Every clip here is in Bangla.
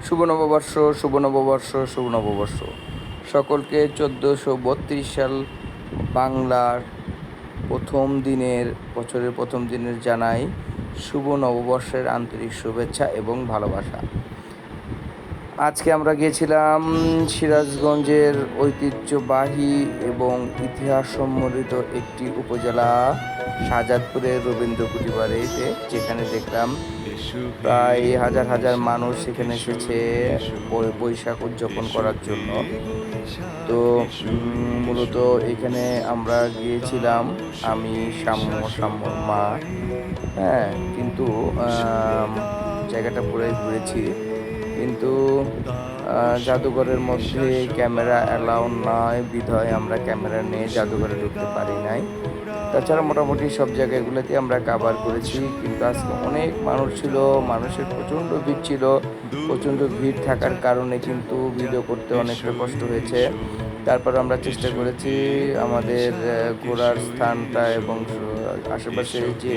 শুভ নববর্ষ, শুভ নববর্ষ, শুভ নববর্ষ। সকলকে 1432 সাল বাংলার বছরের প্রথম দিনের জানাই শুভ নববর্ষের আন্তরিক শুভেচ্ছা এবং ভালোবাসা। আজকে আমরা গিয়েছিলাম সিরাজগঞ্জের ঐতিহ্যবাহী এবং ইতিহাস সম্বলিত একটি উপজেলা শাহজাদপুরের রবীন্দ্র কুটি বাড়িতে, যেখানে দেখলাম প্রায় হাজার হাজার মানুষ সেখানে এসেছে বৈশাখ উদযাপন করার জন্য। তো মূলত এখানে আমরা গিয়েছিলাম আমি, সাম্যর মা। হ্যাঁ, কিন্তু জায়গাটা পুরাই ঘুরেছি, কিন্তু জাদুঘরের মধ্যে ক্যামেরা অ্যালাউ নয় বিধায় আমরা ক্যামেরা নিয়ে জাদুঘরে ঢুকতে পারি নাই। তাছাড়া মোটামুটি সব জায়গাগুলোতে আমরা কাভার করেছি, কিন্তু আজকে অনেক মানুষ ছিল, মানুষের প্রচণ্ড ভিড় ছিল। প্রচণ্ড ভিড় থাকার কারণে কিন্তু ভিডিও করতে অনেকটা কষ্ট হয়েছে। তারপর আমরা চেষ্টা করেছি আমাদের ঘোরার স্থানটা এবং আশেপাশে যে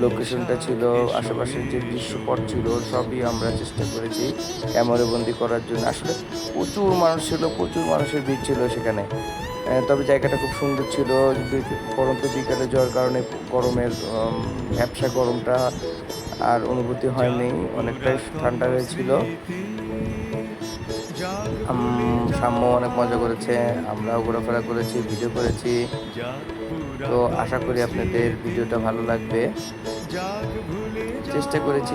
লোকেশনটা ছিল, আশেপাশের যে দৃশ্যপট ছিল, সবই আমরা চেষ্টা করেছি ক্যামেরাবন্দি করার জন্য। আসলে প্রচুর মানুষ ছিল, প্রচুর মানুষের ভিড় ছিল সেখানে। তবে জায়গাটা খুব সুন্দর ছিল, পরন্ত বিকালে যাওয়ার কারণে গরমের ভ্যাপসা গরমটা আর অনুভূতি হয়নি, অনেকটাই ঠান্ডা হয়েছিল। সাম্য অনেক মজা করেছে, আমরাও ঘোরাফেরা করেছি, ভিডিও করেছি। তো আশা করি আপনাদের ভিডিওটা ভালো লাগবে। চেষ্টা করেছি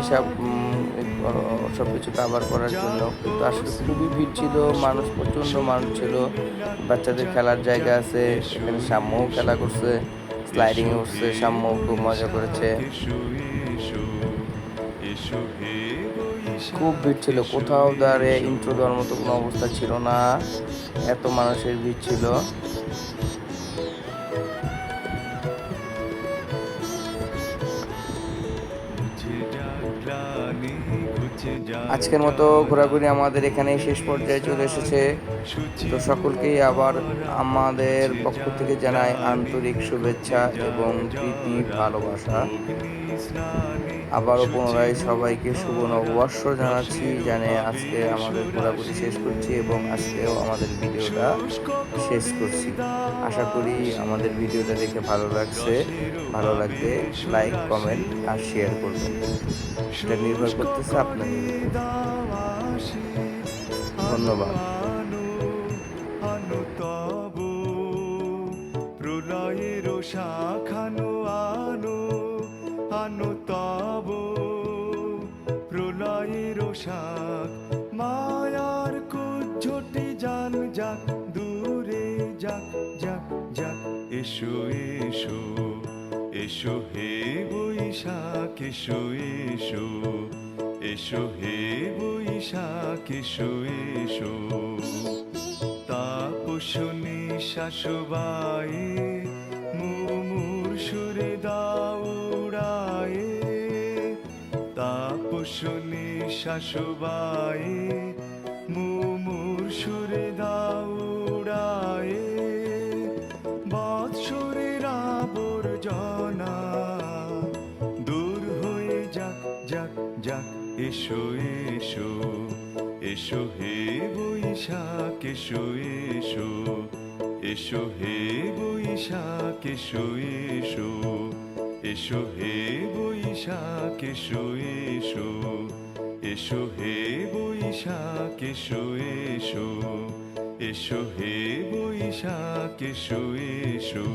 সব কিছু কাভার করার জন্য, কিন্তু আসলে খুবই ভিড় ছিল, মানুষ প্রচণ্ড মানুষ ছিল। বাচ্চাদের খেলার জায়গা আছে, এখানে সাম্যও খেলা করছে, স্লাইডিং উঠছে, সাম্য খুব মজা করেছে। খুব ভিড় ছিল, কোথাও দাঁড়িয়ে ইন্ট্রো দেওয়ার মতো কোনো অবস্থা ছিল না, এত মানুষের ভিড় ছিল। আজকের মতো ঘোরাঘুরি আমাদের এখানেই শেষ পর্যায়ে চলে এসেছে। তো সকলকেই আবার আমাদের পক্ষ থেকে জানাই আন্তরিক শুভেচ্ছা এবং প্রীতি ভালোবাসা। আবারও পুনরায় সবাইকে শুভ নববর্ষ জানাচ্ছি, জানে আজকে আমাদের ঘোরাঘুরি শেষ করছি এবং আজকেও আমাদের ভিডিওটা শেষ করছি। আশা করি আমাদের ভিডিওটা দেখে ভালো লাগলে লাইক, কমেন্ট আর শেয়ার করবেন। সেটা নির্ভর করতেছে আপনাদের উপর। ধন্যবাদ। প্রলয়ের শাখানো আনো তব প্রলয়ের শাখ মায়ার কুজ্ঝটি জান যাক দূরে যাক যাক যাক। এসো এসো এসো হে বৈশাখ, এসো এসো এসো হে বৈশাখ, এসো এসো। তাপসনী শাশুবায়ে মুমুর সুরে দাউড়ায়ে, তাপসনী শাশুবায়ে মুমুর সুরে দাউড়ায়ে। বৎসরের আবর্জনা দূর হয়ে যাক যাক যাক। এসো এসো এসো হে বৈশাখ, এসো এসো এসো হে বৈশাখ, এসো এসো এসো হে বৈশাখ, এসো এসো এসো হে বৈশাখ, এসো এসো এসো হে বৈশাখ, এসো এসো।